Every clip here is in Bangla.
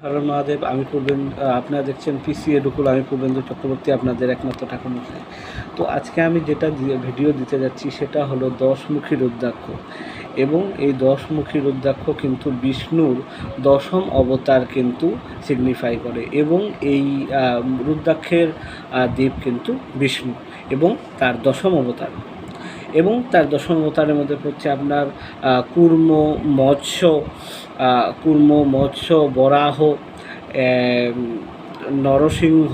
হ্যালো মহাদেব, আমি আপনারা দেখছেন পিসি এডুকুল। আমি পূর্বেন্দু চক্রবর্তী, আপনাদের একমাত্র ঠাকুরমশাই। তো আজকে আমি যেটা ভিডিও দিতে যাচ্ছি সেটা হলো 10মুখী রুদ্রাক্ষ। এবং এই 10মুখী রুদ্রাক্ষ কিন্তু বিষ্ণুর দশম অবতার কিন্তু সিগনিফাই করে। এবং এই রুদ্রাক্ষের দেব কিন্তু বিষ্ণু এবং তার দশম অবতার। এবং তার দশম অবতারের মধ্যে হচ্ছে আপনার কুর্ম, মৎস্য, বরাহ, নরসিংহ,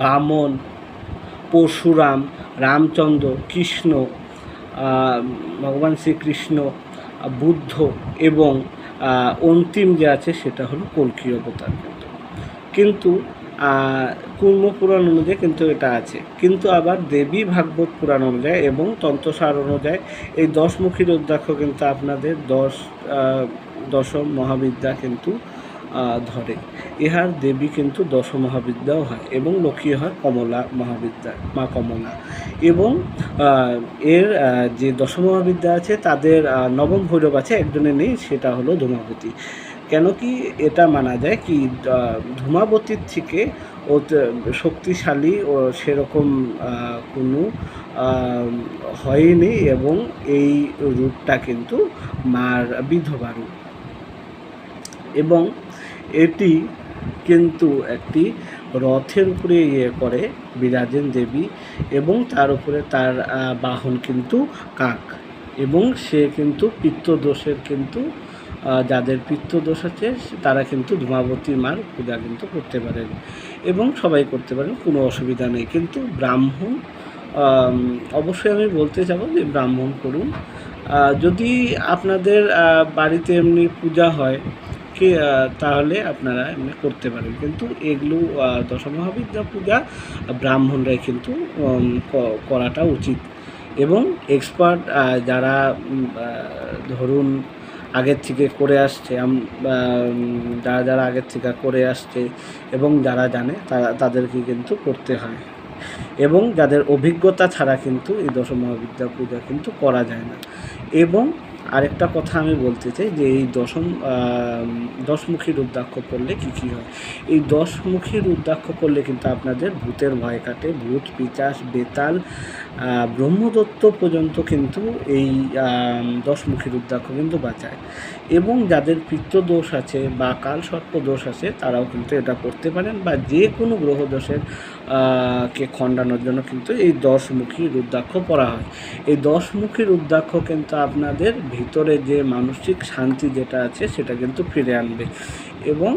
বামন, পরশুরাম, রামচন্দ্র, কৃষ্ণ, ভগবান শ্রীকৃষ্ণ, বুদ্ধ এবং অন্তিম যে আছে সেটা হলো কল্কি অবতার। কিন্তু কুর্ম পুরাণ অনুযায়ী কিন্তু এটা আছে, কিন্তু আবার দেবী ভাগবত পুরাণ অনুযায়ী এবং তন্ত্রসার অনুযায়ী এই 10মুখী রুদ্রাক্ষ কিন্তু আপনাদের দশম মহাবিদ্যা কিন্তু ধরে। ইহার দেবী কিন্তু দশ মহাবিদ্যাও হয় এবং লক্ষ্মী হয় কমলা মহাবিদ্যা, মা কমলা। এবং এর যে দশ মহাবিদ্যা আছে তাদের নবম ভৈরব আছে, একজনের নেই, সেটা হলো ধূমাবতী। কেন কি এটা মানা যায় কি ধূমাবতীর থেকে ও শক্তিশালী ও সেরকম কোনো হয়নি, এবং এই রূপটা কিন্তু মার বিধবা রূপ। এবং এটি কিন্তু একটি রথের উপরে করে বিরাজেন দেবী, এবং তার উপরে তার বাহন কিন্তু কাক। এবং সে কিন্তু পিত্তদোষের কিন্তু যাদের পিত্তদোষ আছে তারা কিন্তু ধূমাবতী মার পূজা কিন্তু করতে পারেন, এবং সবাই করতে পারেন, কোনো অসুবিধা নেই। কিন্তু ব্রাহ্মণ অবশ্যই আমি বলতে চাবো যে ব্রাহ্মণ করুন। যদি আপনাদের বাড়িতে এমনি পূজা হয় তাহলে আপনারা এমনি করতে পারেন, কিন্তু এগুলো দশমহাবিদ্যা পূজা ব্রাহ্মণরাই কিন্তু করাটা উচিত। এবং এক্সপার্ট যারা ধরুন আগের থেকে করে আসছে, যারা আগের থেকে করে আসছে এবং যারা জানে তাদেরকে কিন্তু করতে হয়। এবং যাদের অভিজ্ঞতা ছাড়া কিন্তু এই দশমহাবিদ্যা পূজা কিন্তু করা যায় না। এবং আরেকটা কথা আমি বলতে চাই যে এই দশমুখী রুদ্রাক্ষ করলে কী হয়। এই 10মুখী রুদ্রাক্ষ করলে কিন্তু আপনাদের ভূতের ভয় কাটে। ভূত, পিশাচ, বেতাল, ব্রহ্মদত্ত পর্যন্ত কিন্তু এই 10মুখী রুদ্রাক্ষ কিন্তু বাঁচায়। এবং যাদের পিত্তদোষ আছে বা কালসর্প দোষ আছে তারাও কিন্তু এটা করতে পারেন, বা যে কোনো গ্রহদোষের কে খণ্ডানোর জন্য কিন্তু এই 10মুখী রুদ্রাক্ষ পরা হয়। এই 10মুখী রুদ্রাক্ষ কিন্তু আপনাদের ভিতরে যে মানসিক শান্তি যেটা আছে সেটা কিন্তু ফিরে আনবে। এবং